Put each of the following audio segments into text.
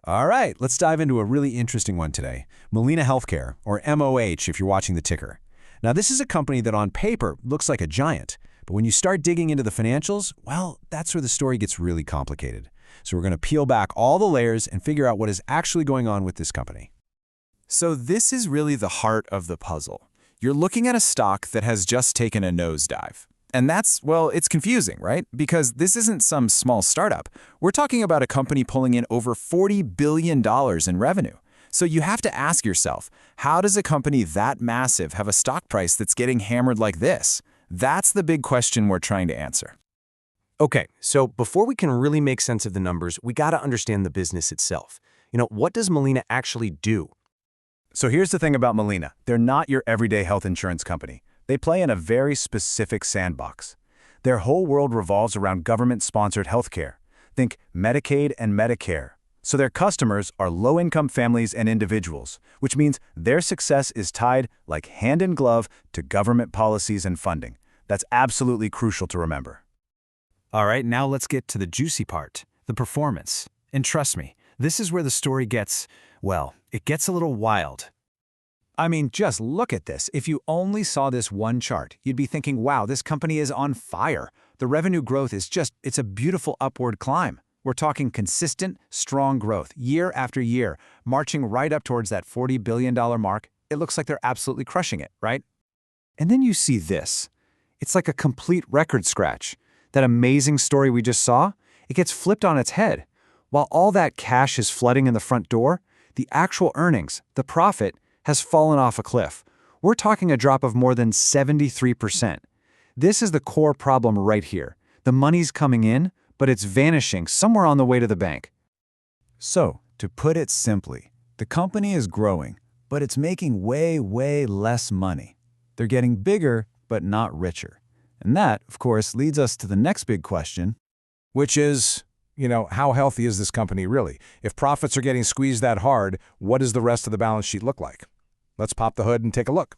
All right, let's dive into a really interesting one today. Molina Healthcare, or MOH if you're watching the ticker. Now, this is a company that on paper looks like a giant, but when you start digging into the financials, well, that's where the story gets really complicated. So we're going to peel back all the layers and figure out what is actually going on with this company. So this is really the heart of the puzzle. You're looking at a stock that has just taken a nosedive. And well, it's confusing, right? Because this isn't some small startup. We're talking about a company pulling in over $40 billion in revenue. So you have to ask yourself, how does a company that massive have a stock price that's getting hammered like this? That's the big question we're trying to answer. Okay, so before we can really make sense of the numbers, we got to understand the business itself. What does Molina actually do? So here's the thing about Molina. They're not your everyday health insurance company. They play in a very specific sandbox. Their whole world revolves around government-sponsored healthcare. Think Medicaid and Medicare. So their customers are low-income families and individuals, which means their success is tied like hand in glove to government policies and funding. That's absolutely crucial to remember. All right, now let's get to the juicy part, the performance. And trust me, this is where the story gets, well, it gets a little wild. I mean, just look at this. If you only saw this one chart, you'd be thinking, wow, this company is on fire. The revenue growth is it's a beautiful upward climb. We're talking consistent, strong growth, year after year, marching right up towards that $40 billion mark. It looks like they're absolutely crushing it, right? And then you see this. It's like a complete record scratch. That amazing story we just saw, it gets flipped on its head. While all that cash is flooding in the front door, the actual earnings, the profit, has fallen off a cliff. We're talking a drop of more than 73%. This is the core problem right here. The money's coming in, but it's vanishing somewhere on the way to the bank. So, to put it simply, the company is growing, but it's making way less money. They're getting bigger, but not richer. And that, of course, leads us to the next big question, which is, how healthy is this company really? If profits are getting squeezed that hard, what does the rest of the balance sheet look like? Let's pop the hood and take a look.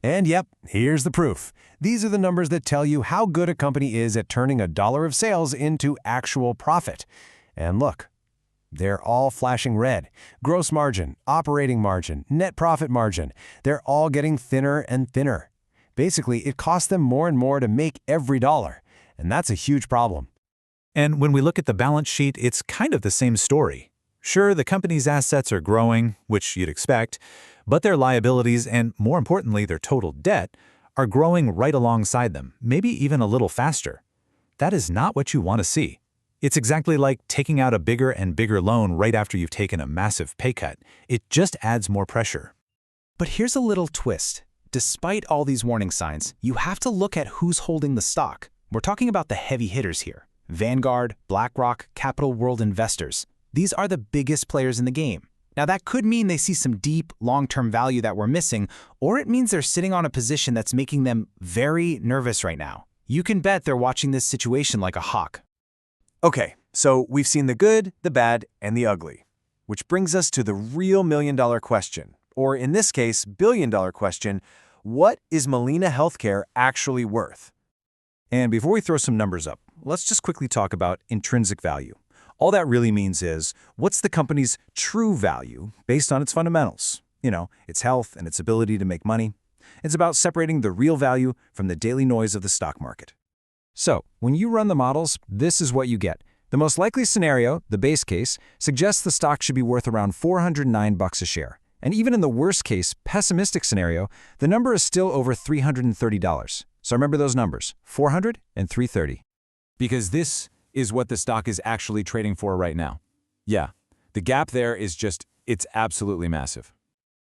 And yep, here's the proof. These are the numbers that tell you how good a company is at turning $1 of sales into actual profit. And look, they're all flashing red. Gross margin, operating margin, net profit margin, they're all getting thinner and thinner. Basically, it costs them more and more to make every dollar. And that's a huge problem. And when we look at the balance sheet, it's kind of the same story. Sure, the company's assets are growing, which you'd expect, but their liabilities and, more importantly, their total debt are growing right alongside them, maybe even a little faster. That is not what you want to see. It's exactly like taking out a bigger and bigger loan right after you've taken a massive pay cut. It just adds more pressure. But here's a little twist. Despite all these warning signs, you have to look at who's holding the stock. We're talking about the heavy hitters here. Vanguard, BlackRock, Capital World investors. These are the biggest players in the game. Now that could mean they see some deep, long-term value that we're missing, or it means they're sitting on a position that's making them very nervous right now. You can bet they're watching this situation like a hawk. Okay, so we've seen the good, the bad, and the ugly. Which brings us to the real million-dollar question, or in this case, billion-dollar question, what is Molina Healthcare actually worth? And before we throw some numbers up, let's just quickly talk about intrinsic value. All that really means is, what's the company's true value based on its fundamentals? Its health and its ability to make money. It's about separating the real value from the daily noise of the stock market. So, when you run the models, this is what you get. The most likely scenario, the base case, suggests the stock should be worth around $409 a share. And even in the worst case, pessimistic scenario, the number is still over $330. So remember those numbers, 400 and 330. Because this is what the stock is actually trading for right now. Yeah, the gap there is it's absolutely massive.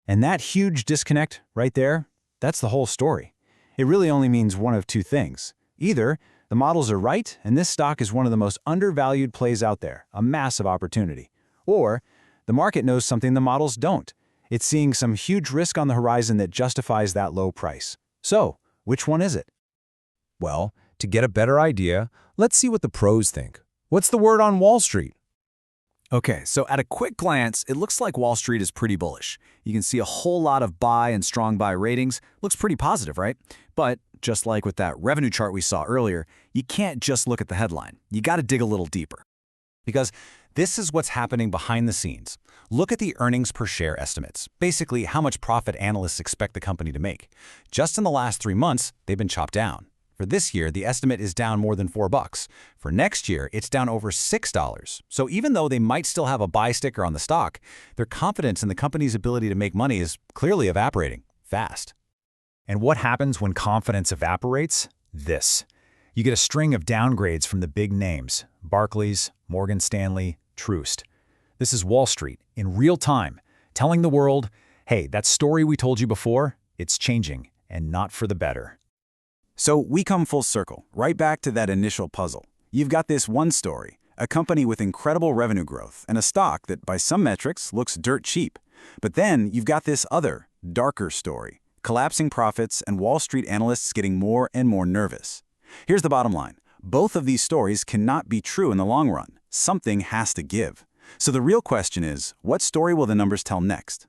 And that huge disconnect right there, that's the whole story. It really only means one of two things. Either the models are right and this stock is one of the most undervalued plays out there, a massive opportunity. Or the market knows something the models don't. It's seeing some huge risk on the horizon that justifies that low price. So, which one is it? Well, to get a better idea, let's see what the pros think. What's the word on Wall Street? Okay, so at a quick glance, it looks like Wall Street is pretty bullish. You can see a whole lot of buy and strong buy ratings. Looks pretty positive, right? But just like with that revenue chart we saw earlier, you can't just look at the headline. You got to dig a little deeper. Because This is what's happening behind the scenes. Look at the earnings per share estimates, basically how much profit analysts expect the company to make. Just in the last 3 months, they've been chopped down. For this year, the estimate is down more than $4. For next year, it's down over $6. So even though they might still have a buy sticker on the stock, their confidence in the company's ability to make money is clearly evaporating fast. And what happens when confidence evaporates? This. You get a string of downgrades from the big names: Barclays, Morgan Stanley, Truist. This is Wall Street, in real time, telling the world, hey, that story we told you before, it's changing, and not for the better. So we come full circle, right back to that initial puzzle. You've got this one story, a company with incredible revenue growth and a stock that by some metrics looks dirt cheap. But then you've got this other, darker story, collapsing profits and Wall Street analysts getting more and more nervous. Here's the bottom line. Both of these stories cannot be true in the long run. Something has to give. So the real question is, what story will the numbers tell next?